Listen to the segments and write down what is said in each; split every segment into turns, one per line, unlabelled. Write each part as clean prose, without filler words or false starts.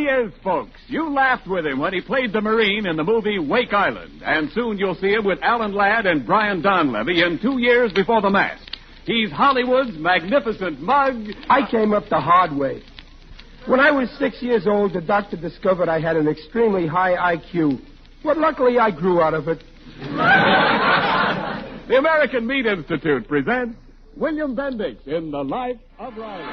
is, folks. You laughed with him when he played the Marine in the movie Wake Island. And soon you'll see him with Alan Ladd and Brian Donlevy in 2 Years Before the Mask. He's Hollywood's magnificent mug.
I came up the hard way. When I was 6 years old, the doctor discovered I had an extremely high IQ. But luckily, I grew out of it.
The American Meat Institute presents William Bendix in The Life of Riley.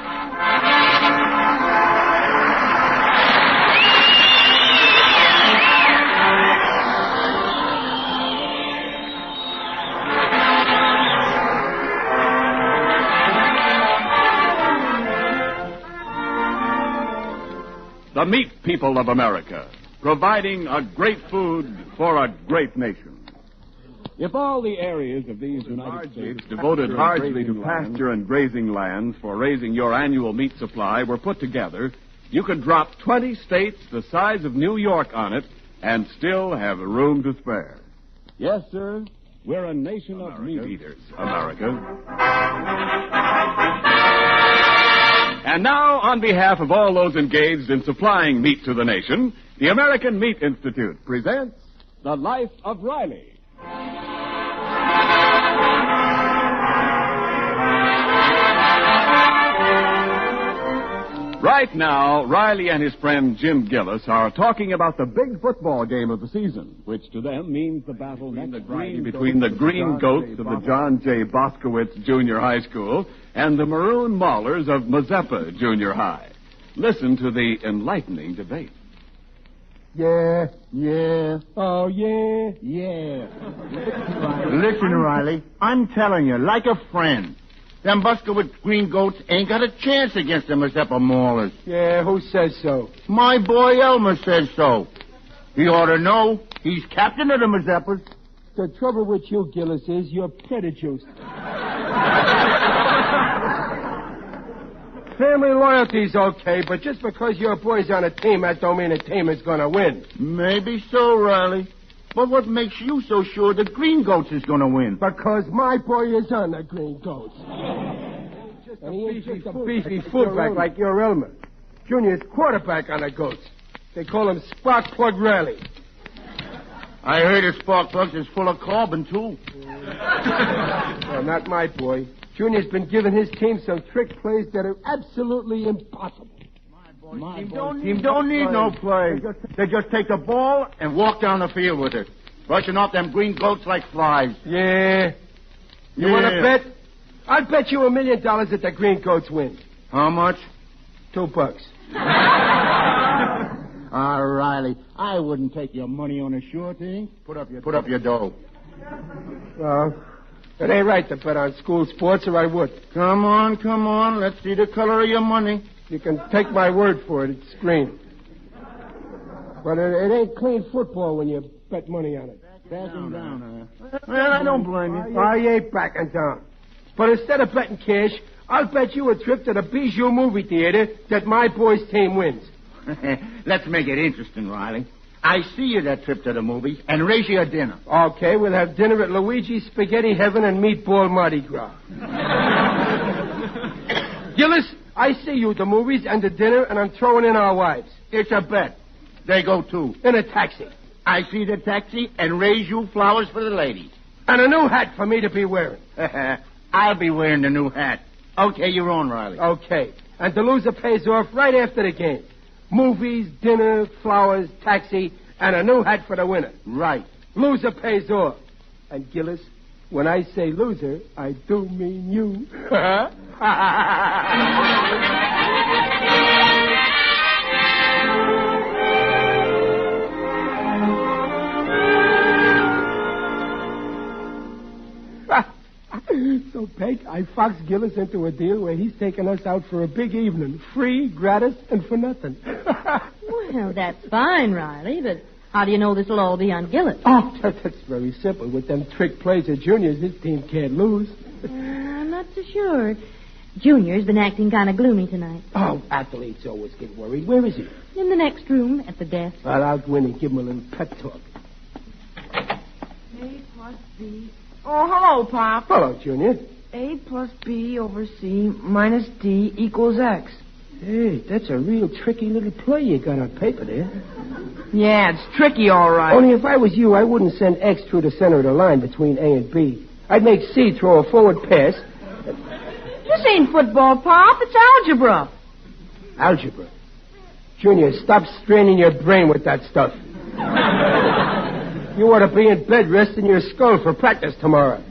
The meat people of America, providing a great food for a great nation. If all the areas of these United States devoted largely to pasture and grazing lands for raising your annual meat supply were put together, you could drop 20 states the size of New York on it and still have room to spare. Yes, sir, we're a nation of meat eaters, America. And now, on behalf of all those engaged in supplying meat to the nation, the American Meat Institute presents The Life of Riley. Right now, Riley and his friend Jim Gillis are talking about the big football game of the season, which to them means the battle between the Green Goats of the John J. Boskowitz Junior High School and the Maroon Maulers of Mazeppa Junior High. Listen to the enlightening debate.
Yeah.
Oh, yeah.
Listen, Riley, I'm telling you, like a friend, them Boskowitz Green Goats ain't got a chance against the Mazeppa Maulers.
Yeah, who says so?
My boy Elmer says so. He ought to know. He's captain of the Mazeppas.
The trouble with you, Gillis, is you're prejudiced. Family loyalty's okay, but just because your boy's on a team, that don't mean a team is going to win.
Maybe so, Riley. But what makes you so sure the Green Goats is going to win?
Because my boy is on the Green Goats. And he ain't just a beefy fullback like your Elmer. Junior's quarterback on the Goats. They call him Spark Plug Riley.
I heard his spark plugs is full of carbon, too.
Well, not my boy. Junior's been giving his team some trick plays that are absolutely impossible.
My team don't need no play. They just take the ball and walk down the field with it, brushing off them Green Goats like flies.
Yeah. You want to bet? I'll bet you $1 million that the Green Goats win.
How much?
$2.
Riley, I wouldn't take your money on a sure thing. Put up your dough.
Well, it ain't right to bet on school sports, or I would.
Come on. Let's see the color of your money.
You can take my word for it. It's green. But it ain't clean football when you bet money on it.
Backing down, huh? Well, I don't blame you.
I ain't backing down. But instead of betting cash, I'll bet you a trip to the Bijou movie theater that my boy's team wins.
Let's make it interesting, Riley. I see you that trip to the movies and raise you a dinner.
Okay, we'll have dinner at Luigi's Spaghetti Heaven and Meatball Mardi Gras. Gillis, I see you at the movies and the dinner, and I'm throwing in our wives.
It's a bet. They go, too.
In a taxi.
I see the taxi and raise you flowers for the ladies.
And a new hat for me to be wearing.
I'll be wearing the new hat. Okay, you're on, Riley.
Okay. And the loser pays off right after the game. Movies, dinner, flowers, taxi, and a new hat for the winner.
Right.
Loser pays off. And Gillis, when I say loser, I do mean you. So, Peg, I foxed Gillis into a deal where he's taking us out for a big evening. Free, gratis, and for nothing.
Well, that's fine, Riley, but how do you know this will all be on Gillis?
Oh, that's very simple. With them trick plays of Junior's, his team can't lose.
I'm not so sure. Junior's been acting kind of gloomy tonight.
Oh, athletes always get worried. Where is he?
In the next room, at the desk.
Well, I'll go in and give him a little pep talk.
A plus B. Oh, hello, Pop.
Hello, Junior.
A plus B over C minus D equals X.
Hey, that's a real tricky little play you got on paper there.
Yeah, it's tricky, all right.
Only if I was you, I wouldn't send X through the center of the line between A and B. I'd make C throw a forward pass.
This ain't football, Pop. It's algebra.
Algebra. Junior, stop straining your brain with that stuff. You ought to be in bed resting your skull for practice tomorrow.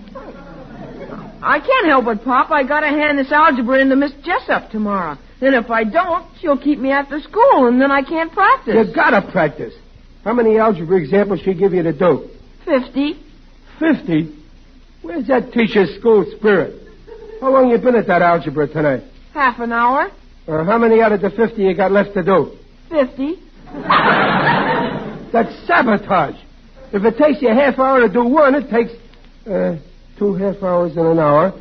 I can't help it, Pop. I gotta hand this algebra in to Miss Jessup tomorrow. Then if I don't, she'll keep me after school, and then I can't practice.
You gotta practice. How many algebra examples she give you to do?
50.
50? Where's that teacher's school spirit? How long you been at that algebra tonight?
Half an hour.
How many out of the 50 you got left to do?
50.
That's sabotage. If it takes you a half hour to do one, it takes 2 half hours and an hour.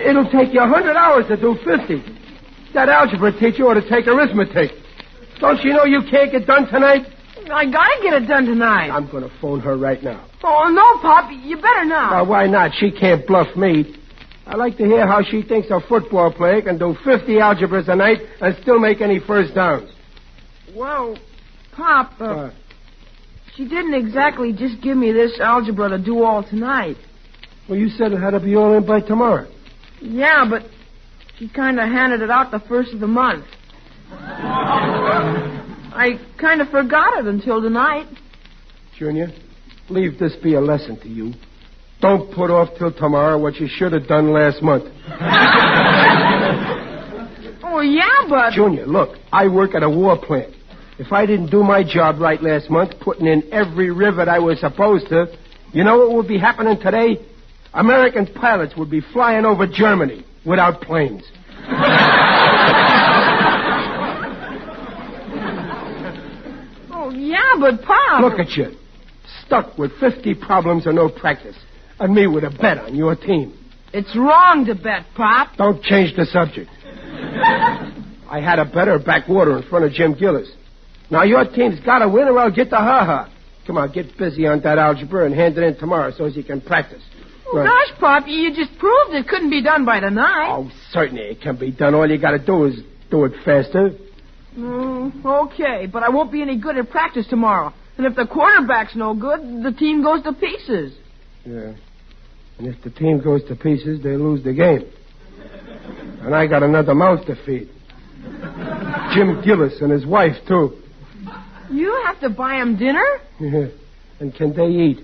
It'll take you 100 hours to do 50. That algebra teacher ought to take arithmetic. Don't you know you can't get done tonight?
I gotta get it done tonight.
I'm going to phone her right now.
Oh, no, Pop. You better not.
Now, why not? She can't bluff me. I like to hear how she thinks a football player can do 50 algebras a night and still make any first downs.
Well, Pop, she didn't exactly just give me this algebra to do all tonight.
Well, you said it had to be all in by tomorrow.
Yeah, but she kind of handed it out the first of the month. I kind of forgot it until tonight.
Junior, leave this be a lesson to you. Don't put off till tomorrow what you should have done last month.
Oh, yeah, but...
Junior, look, I work at a war plant. If I didn't do my job right last month, putting in every rivet I was supposed to, you know what would be happening today? American pilots would be flying over Germany without planes.
Oh, yeah, but Pop...
Look at you. Stuck with 50 problems and no practice. And me with a bet on your team.
It's wrong to bet, Pop.
Don't change the subject. I had a better backwater in front of Jim Gillis. Now your team's got to win or I'll get the ha-ha. Come on, get busy on that algebra and hand it in tomorrow so as you can practice.
Oh, right. Gosh, Pop, you just proved it couldn't be done by tonight.
Oh, certainly it can be done. All you got to do is do it faster.
Okay, but I won't be any good at practice tomorrow. And if the quarterback's no good, the team goes to pieces.
Yeah. And if the team goes to pieces, they lose the game. And I got another mouth to feed. Jim Gillis and his wife, too.
You have to buy them dinner?
Yeah. And can they eat?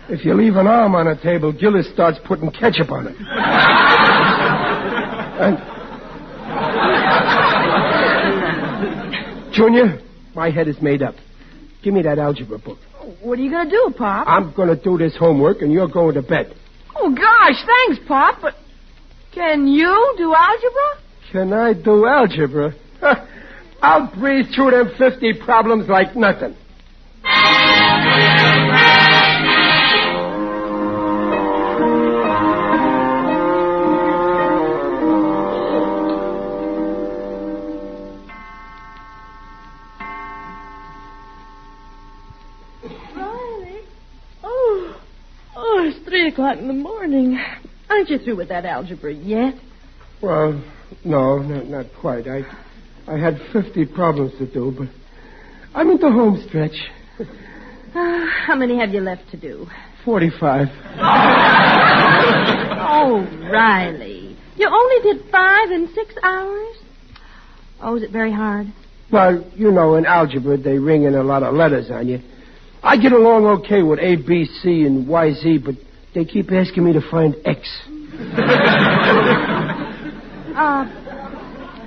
If you leave an arm on a table, Gillis starts putting ketchup on it. And... Junior, my head is made up. Give me that algebra book.
What are you going to do, Pop?
I'm going to do this homework, and you're going to bed.
Oh, gosh, thanks, Pop, but can you do algebra?
Can I do algebra? I'll breeze through them 50 problems like nothing.
It's 3 o'clock in the morning. Aren't you through with that algebra yet?
Well, no, not quite. I had 50 problems to do, but I'm in the home stretch.
How many have you left to do?
45.
Oh, Riley. You only did 5 in 6 hours? Oh, is it very hard?
Well, you know, in algebra, they ring in a lot of letters on you. I get along okay with A, B, C, and Y, Z, but they keep asking me to find X.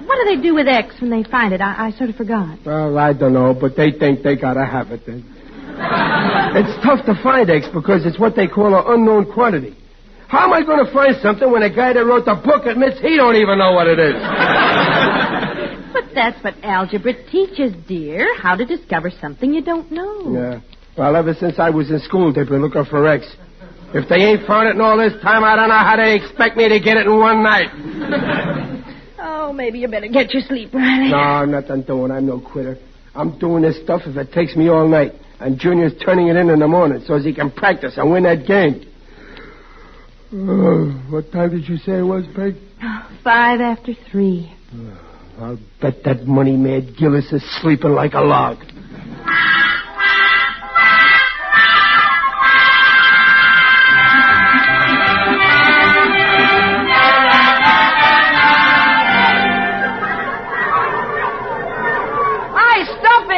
What do they do with X when they find it? I sort of forgot.
Well, I don't know, but they think they gotta have it then. It's tough to find X because it's what they call an unknown quantity. How am I going to find something when a guy that wrote the book admits he don't even know what it is?
But that's what algebra teaches, dear. How to discover something you don't know.
Yeah. Well, ever since I was in school, they've been looking for X. If they ain't found it in all this time, I don't know how they expect me to get it in one night.
Oh, maybe you better get your sleep, Riley.
No, I'm not done doing. I'm no quitter. I'm doing this stuff if it takes me all night. And Junior's turning it in the morning so as he can practice and win that game. What time did you say it was, Peg?
5 after 3.
I'll bet that money-mad Gillis is sleeping like a log.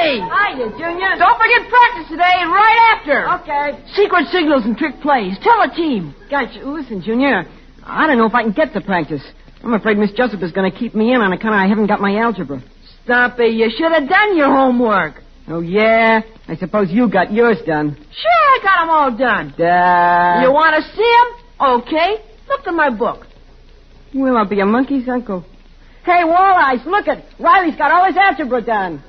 Hiya, Junior. Don't forget practice today, right after.
Okay.
Secret signals and trick plays. Tell the team.
Gotcha. Listen, Junior, I don't know if I can get to practice. I'm afraid Miss Jessup is going to keep me in on account I haven't got my algebra.
Stop it. You should have done your homework.
Oh, yeah? I suppose you got yours done.
Sure, I got them all done. You want to see them? Okay. Look in my book.
Well, I'll be a monkey's uncle. Hey, Walleyes, look it. Riley's got all his algebra done.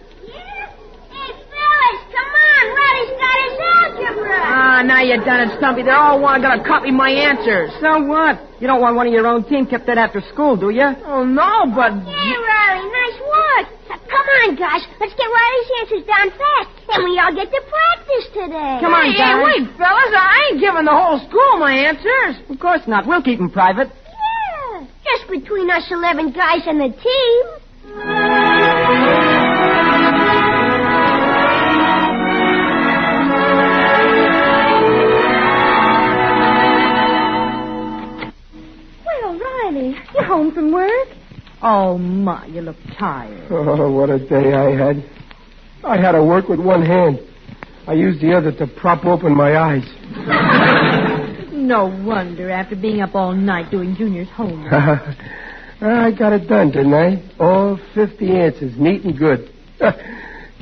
Now you done it, Stumpy. They're all going to copy my answers.
So what? You don't want one of your own team kept that after school, do you?
Oh, no, but...
Yeah, Riley, nice work. Come on, guys. Let's get Riley's answers down fast. Then we all get to practice today.
Come on, guys.
Hey, wait, fellas. I ain't giving the whole school my answers.
Of course not. We'll keep them private.
Yeah, just between us 11 guys and the team.
You home from work? Oh, my, you look tired.
Oh, what a day I had. I had to work with one hand. I used the other to prop open my eyes.
No wonder, after being up all night doing Junior's homework.
I got it done, didn't I? All 50 answers, neat and good.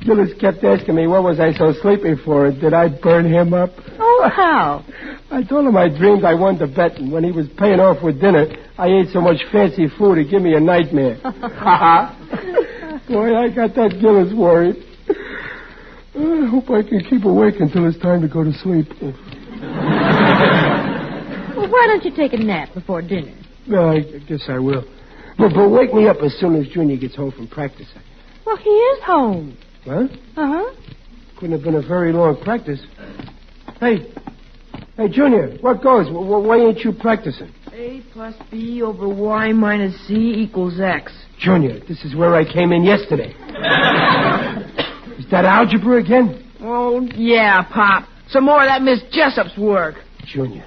Gillis kept asking me what was I so sleepy for. Did I burn him up?
Oh, how?
I told him I dreamed I won the bet, and when he was paying off with dinner, I ate so much fancy food it gave me a nightmare. Boy, I got that Gillis worried. I hope I can keep awake until it's time to go to sleep.
Well, why don't you take a nap before dinner?
I guess I will. But wake me up as soon as Junior gets home from practice.
Well, he is home.
Huh?
Uh-huh.
Couldn't have been a very long practice. Hey, Junior, what goes? Why ain't you practicing?
A plus B over Y minus Z equals X.
Junior, this is where I came in yesterday. Is that algebra again?
Oh, yeah, Pop. Some more of that Miss Jessup's work.
Junior,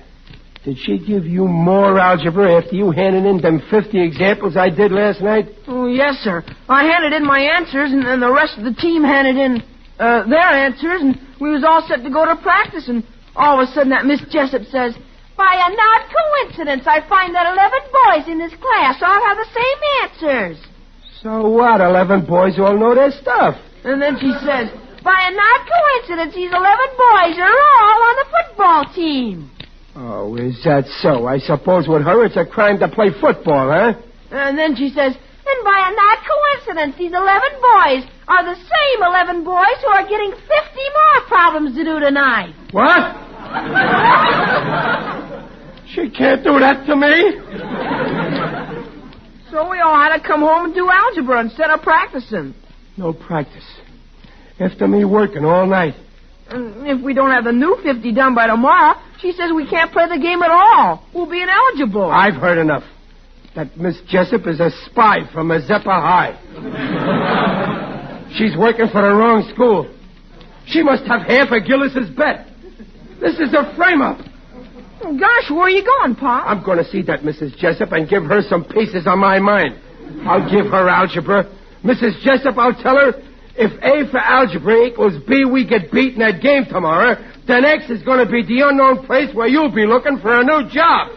did she give you more algebra after you handed in them 50 examples I did last night?
Oh, yes, sir. I handed in my answers, and then the rest of the team handed in their answers, and we was all set to go to practice, and all of a sudden that Miss Jessup says, by a odd coincidence, I find that 11 boys in this class all have the same answers.
So what? 11 boys all know their stuff.
And then she says, by a odd coincidence, these 11 boys are all on the football team.
Oh, is that so? I suppose with her it's a crime to play football, huh?
And then she says, and by a odd coincidence, these 11 boys are the same 11 boys who are getting 50 more problems to do tonight.
What? She can't do that to me.
So we all had to come home and do algebra instead of practicing.
No practice. After me working all night.
And if we don't have the new 50 done by tomorrow, she says we can't play the game at all. We'll be ineligible.
I've heard enough. That Miss Jessup is a spy from Mazeppa High. She's working for the wrong school. She must have half of Gillis's bet. This is a frame-up.
Oh, gosh, where are you going, Pop?
I'm going to see that Mrs. Jessup and give her some pieces on my mind. I'll give her algebra. Mrs. Jessup, I'll tell her, if A for algebra equals B, we get beat in that game tomorrow, then X is going to be the unknown place where you'll be looking for a new job.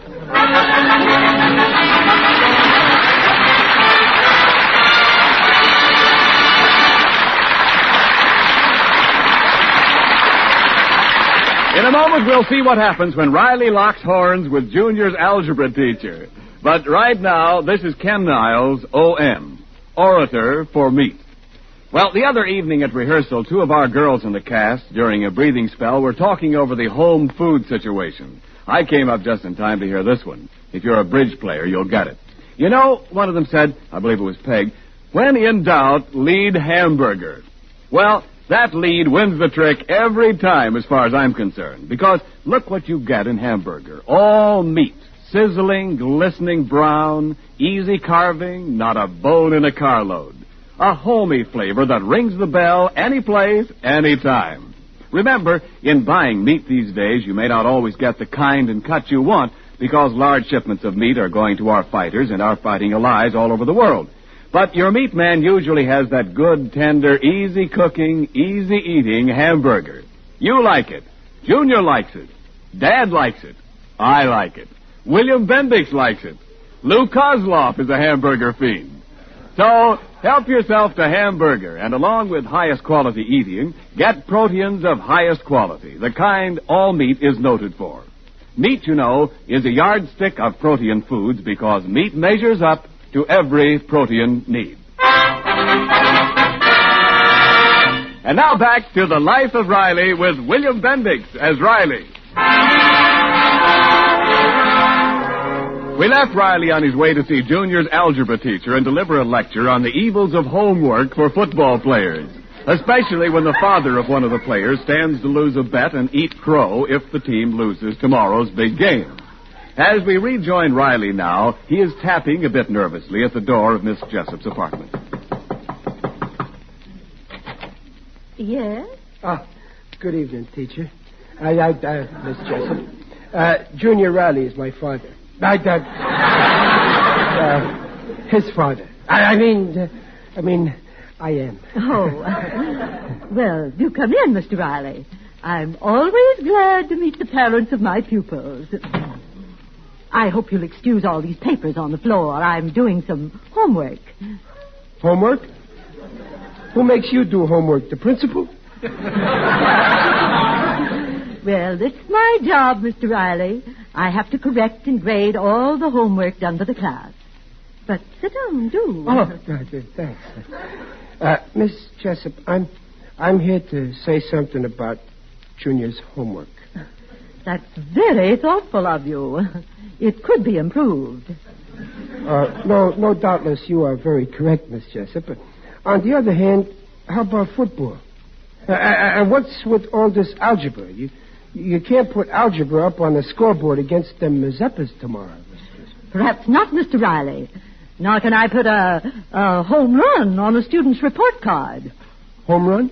In a moment, we'll see what happens when Riley locks horns with Junior's algebra teacher. But right now, this is Ken Niles, O.M., orator for meat. Well, the other evening at rehearsal, two of our girls in the cast, during a breathing spell, were talking over the home food situation. I came up just in time to hear this one. If you're a bridge player, you'll get it. You know, one of them said, I believe it was Peg, when in doubt, lead hamburger. Well, that lead wins the trick every time as far as I'm concerned. Because look what you get in hamburger. All meat, Sizzling, glistening brown, easy carving, not a bone in a carload. A homey flavor that rings the bell any place, any time. Remember, in buying meat these days, you may not always get the kind and cut you want because large shipments of meat are going to our fighters and our fighting allies all over the world. But your meat man usually has that good, tender, easy cooking, easy eating hamburger. You like it. Junior likes it. Dad likes it. I like it. William Bendix likes it. Lou Kozloff is a hamburger fiend. So, help yourself to hamburger, and along with highest quality eating, get proteins of highest quality, the kind all meat is noted for. Meat, you know, is a yardstick of protein foods because meat measures up to every protein need. And now back to The Life of Riley with William Bendix as Riley. We left Riley on his way to see Junior's algebra teacher and deliver a lecture on the evils of homework for football players, especially when the father of one of the players stands to lose a bet and eat crow if the team loses tomorrow's big game. As we rejoin Riley now, he is tapping a bit nervously at the door of Miss Jessup's apartment.
Yes?
Good evening, teacher. Miss Jessup. Junior Riley is my father. His father. I mean, I am.
Oh, well, do come in, Mr. Riley. I'm always glad to meet the parents of my pupils. I hope you'll excuse all these papers on the floor. I'm doing some homework.
Homework? Who makes you do homework? The principal?
Well, it's my job, Mr. Riley. I have to correct and grade all the homework done for the class. But sit down, do.
Oh, thanks. Miss Jessup, I'm here to say something about Junior's homework.
That's very thoughtful of you. It could be improved.
No, doubtless you are very correct, Miss Jessup. But on the other hand, how about football? And what's with all this algebra? You can't put algebra up on the scoreboard against them Mazeppas tomorrow.
Perhaps not, Mr. Riley. Nor can I put a home run on a student's report card.
Home run?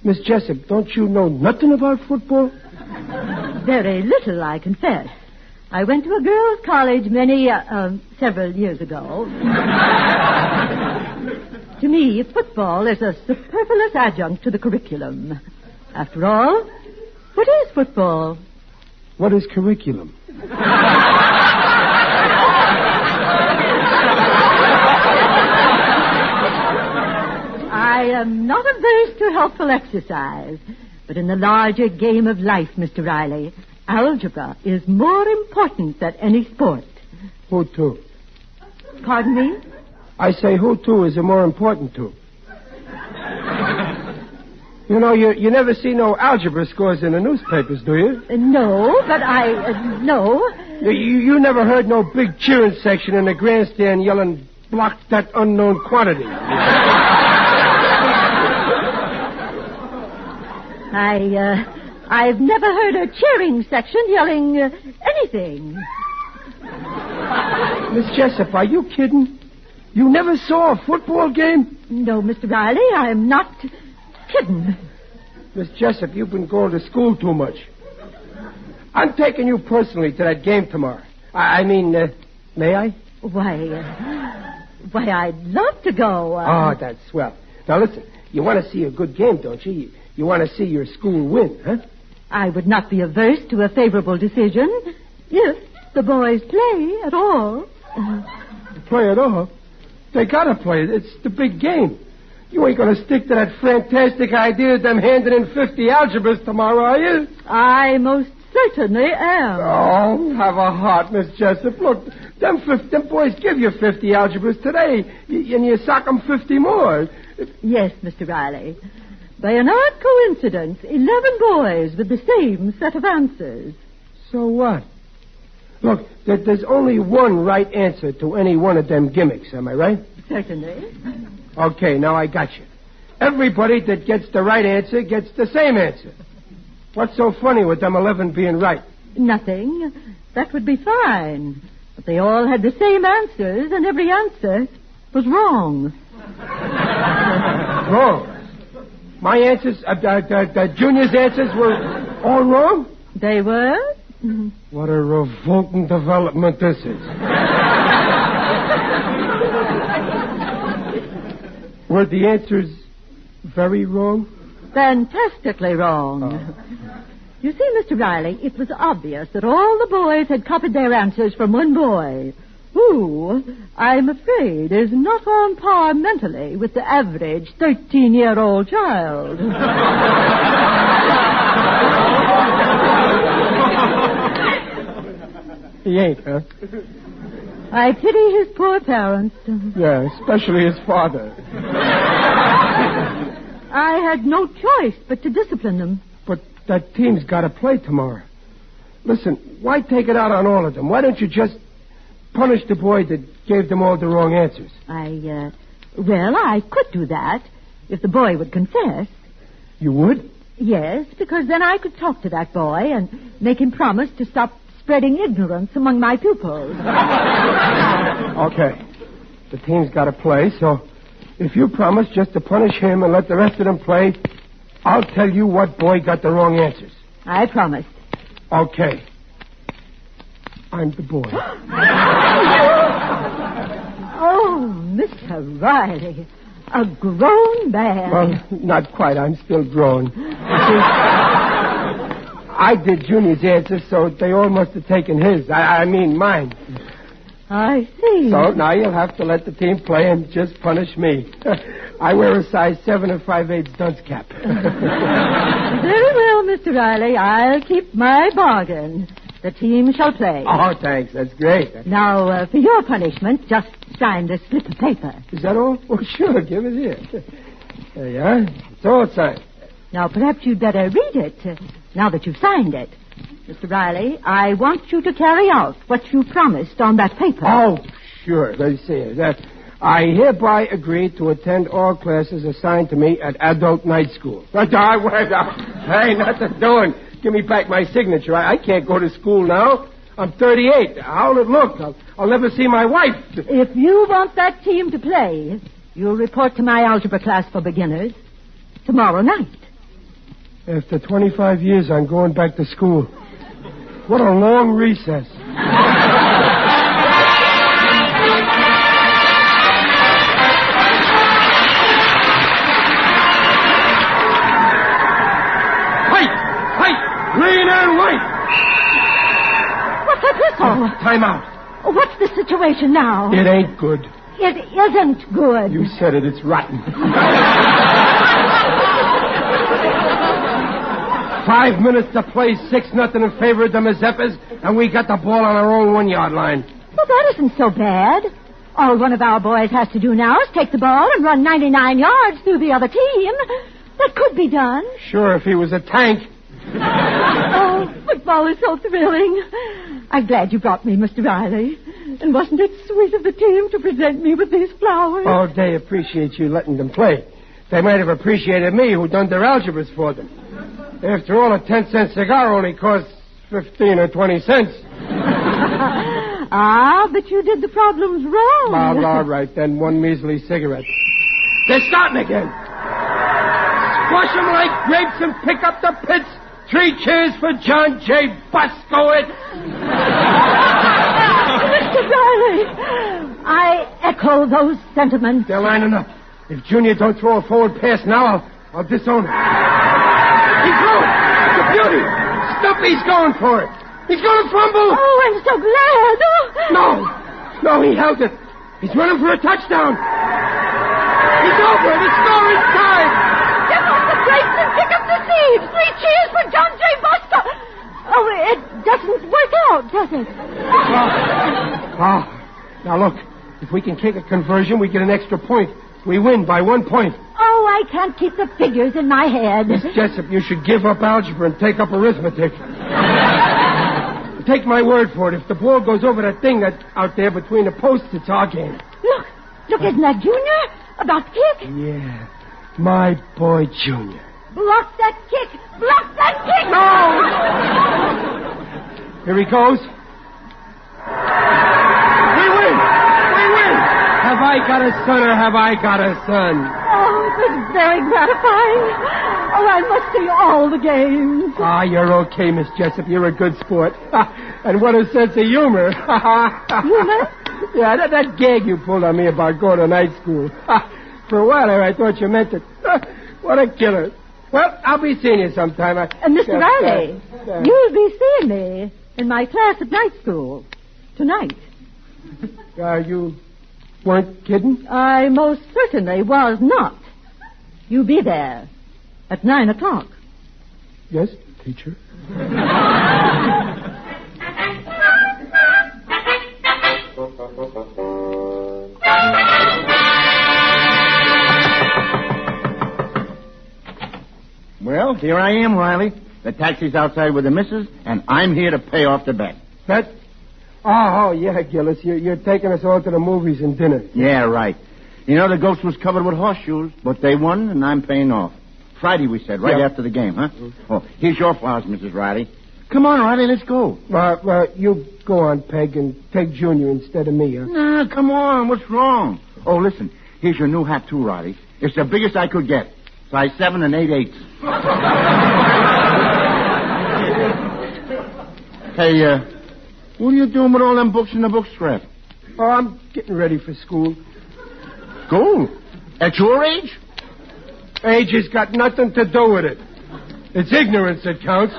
Miss Jessup, don't you know nothing about football?
Very little, I confess. I went to a girls' college several years ago. To me, football is a superfluous adjunct to the curriculum. After all, what is football?
What is curriculum?
I am not averse to helpful exercise, but in the larger game of life, Mr. Riley, algebra is more important than any sport.
Who to?
Pardon me?
I say who to is more important to. You know, you never see no algebra scores in the newspapers, do you?
No, but no.
You never heard no big cheering section in the grandstand yelling, "Block that unknown quantity."
I've never heard a cheering section yelling anything.
Miss Jessup, are you kidding? You never saw a football game?
No, Mr. Riley, I'm not kidding.
Miss Jessup, you've been going to school too much. I'm taking you personally to that game tomorrow. May I?
Why, I'd love to go.
Oh, that's swell. Now, listen, you want to see a good game, don't you? You want to see your school win, huh?
I would not be averse to a favorable decision if the boys play at all.
Play at all? They got to play. It's the big game. You ain't going to stick to that fantastic idea of them handing in 50 algebras tomorrow, are you?
I most certainly am.
Oh, have a heart, Miss Jessup. Look, them boys give you 50 algebras today, and you sock them 50 more.
Yes, Mr. Riley. By an odd coincidence, 11 boys with the same set of answers.
So what? Look, there's only one right answer to any one of them gimmicks, am I right?
Certainly.
Okay, now I got you. Everybody that gets the right answer gets the same answer. What's so funny with them 11 being right?
Nothing. That would be fine. But they all had the same answers, and every answer was wrong.
Wrong? My answers, Junior's answers were all wrong?
They were?
What a revolting development this is. Were the answers very wrong?
Fantastically wrong. You see, Mr. Riley, it was obvious that all the boys had copied their answers from one boy, who, I'm afraid, is not on par mentally with the average 13-year-old child.
He ain't, huh?
I pity his poor parents.
Yeah, especially his father.
I had no choice but to discipline them.
But that team's got to play tomorrow. Listen, why take it out on all of them? Why don't you just punish the boy that gave them all the wrong answers?
I could do that if the boy would confess.
You would?
Yes, because then I could talk to that boy and make him promise to stop spreading ignorance among my pupils.
Okay. The team's got to play, so if you promise just to punish him and let the rest of them play, I'll tell you what boy got the wrong answers.
I promised.
Okay. I'm the boy.
Oh, Mr. Riley, a grown man.
Well, not quite. I'm still grown. I did Junior's answers, so they all must have taken his. I mean mine.
I see.
So now you'll have to let the team play and just punish me. I wear a size 7 and 5/8 dunce cap.
Very well, Mr. Riley. I'll keep my bargain. The team shall play.
Oh, thanks. That's great.
Now, for your punishment, just sign this slip of paper.
Is that all? Oh, sure. Give it here. There you are. It's all signed.
Now, perhaps you'd better read it, now that you've signed it. Mr. Riley, I want you to carry out what you promised on that paper.
Oh, sure. Let's see. I hereby agree to attend all classes assigned to me at adult night school. Hey, nothing doing. Give me back my signature. I can't go to school now. I'm 38. How'll it look? I'll never see my wife.
If you want that team to play, you'll report to my algebra class for beginners tomorrow night.
After 25 years, I'm going back to school. What a long recess. Fight! Green and white!
What's that whistle?
Time out.
What's the situation now?
It ain't good.
It isn't good.
You said it. It's rotten. 5 minutes to play, 6-0 in favor of the Mazeppas, and we got the ball on our own 1-yard line.
Well, that isn't so bad. All one of our boys has to do now is take the ball and run 99 yards through the other team. That could be done.
Sure, if he was a tank.
Oh, football is so thrilling. I'm glad you brought me, Mr. Riley. And wasn't it sweet of the team to present me with these flowers?
Oh, they appreciate you letting them play. They might have appreciated me who done their algebras for them. After all, a 10-cent cigar only costs 15 or 20 cents.
But you did the problems wrong.
Well, all right, then one measly cigarette. They're starting again. Squash them like grapes and pick up the pits. 3 cheers for John J. Buskowitz.
Mr. Riley, I echo those sentiments.
They're lining up. If Junior don't throw a forward pass now, I'll disown him. He's going. It's a beauty. Stumpy's going for it. He's going to fumble.
Oh, I'm so glad.
No, he held it. He's running for a touchdown. He's over it. The score is tied.
Get off the brakes and pick up the seeds. 3 cheers for John J. Buster. Oh, it doesn't work out, does it?
Now look, if we can kick a conversion, we get an extra point. We win by 1 point.
Oh, I can't keep the figures in my head.
Miss Jessup, you should give up algebra and take up arithmetic. Take my word for it. If the ball goes over that thing that's out there between the posts, it's our game.
Look, isn't that Junior about to kick?
Yeah, my boy Junior.
Block that kick! Block that kick!
No! Here he goes. We win! We win! Have I got a son or have I got a son?
Oh, it was very gratifying. Oh, I must see all the games.
Ah, you're okay, Miss Jessup. You're a good sport. And what a sense of humor.
Humor?
Yeah, that gag you pulled on me about going to night school. For a while there, I thought you meant it. What a killer. Well, I'll be seeing you sometime.
Mr. Riley, you'll be seeing me in my class at night school tonight.
You weren't kidding?
I most certainly was not. You be there at 9 o'clock.
Yes, teacher.
Well, here I am, Riley. The taxi's outside with the missus, and I'm here to pay off the bet.
Bet? Oh, yeah, Gillis. You're taking us all to the movies and dinner.
Yeah, right. You know, the ghost was covered with horseshoes, but they won, and I'm paying off. Friday, we said, right after the game, huh? Oh, here's your flowers, Mrs. Riley. Come on, Riley, let's go.
You go on, Peg, and take Junior instead of me, huh?
Nah, come on. What's wrong? Oh, listen. Here's your new hat, too, Riley. It's the biggest I could get. Size 7 8/8. Hey, what are you doing with all them books in the book strap?
Oh, I'm getting ready for school.
School? At your age?
Age has got nothing to do with it. It's ignorance that counts.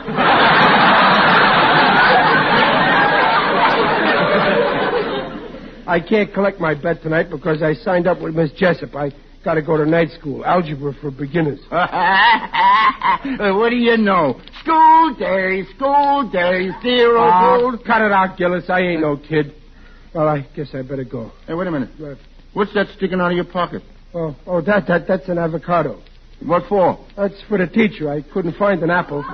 I can't collect my bet tonight because I signed up with Miss Jessup. I got to go to night school. Algebra for beginners.
What do you know? School days, 0 gold.
Cut it out, Gillis. I ain't no kid. Well, I guess I better go.
Hey, wait a minute. What's that sticking out of your pocket?
Oh, that's an avocado.
What for?
That's for the teacher. I couldn't find an apple.
The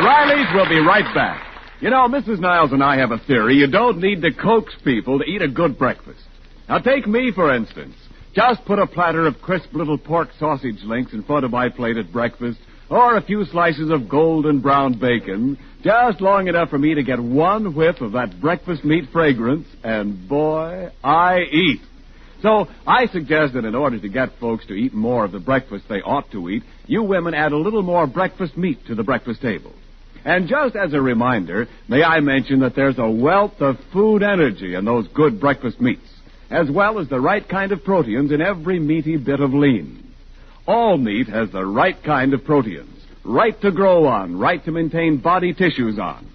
Rileys will be right back. You know, Mrs. Niles and I have a theory. You don't need to coax people to eat a good breakfast. Now, take me, for instance. Just put a platter of crisp little pork sausage links in front of my plate at breakfast, or a few slices of golden brown bacon, just long enough for me to get one whiff of that breakfast meat fragrance, and boy, I eat. So I suggest that in order to get folks to eat more of the breakfast they ought to eat, you women add a little more breakfast meat to the breakfast table. And just as a reminder, may I mention that there's a wealth of food energy in those good breakfast meats, as well as the right kind of proteins in every meaty bit of lean. All meat has the right kind of proteins, right to grow on, right to maintain body tissues on.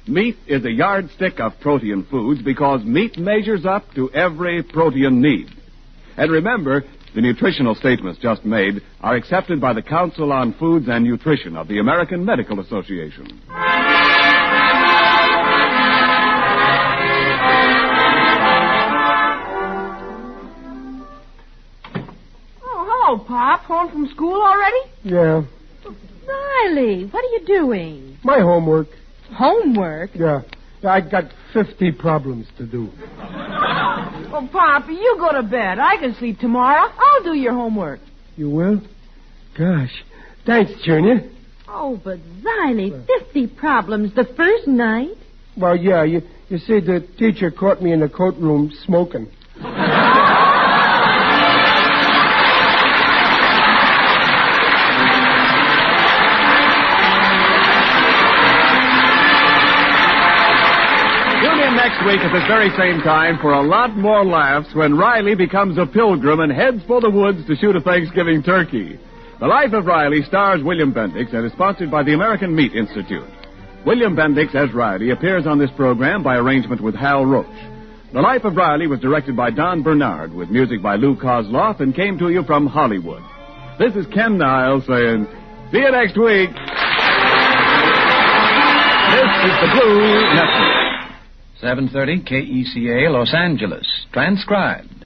Meat is a yardstick of protein foods because meat measures up to every protein need. And remember, the nutritional statements just made are accepted by the Council on Foods and Nutrition of the American Medical Association.
Hello, Pop. Home from school already?
Yeah.
Riley, what are you doing?
My homework.
Homework?
Yeah. I got 50 problems to do.
Well, Pop, you go to bed. I can sleep tomorrow. I'll do your homework.
You will? Gosh. Thanks, Junior.
Oh, but Riley, 50 problems the first night?
Well, yeah. You see, the teacher caught me in the coat room smoking.
Next week at this very same time for a lot more laughs when Riley becomes a pilgrim and heads for the woods to shoot a Thanksgiving turkey. The Life of Riley stars William Bendix and is sponsored by the American Meat Institute. William Bendix as Riley appears on this program by arrangement with Hal Roach. The Life of Riley was directed by Don Bernard with music by Lou Kozloff and came to you from Hollywood. This is Ken Niles saying, see you next week. This is the Blue Network.
7:30 KECA, Los Angeles. Transcribed.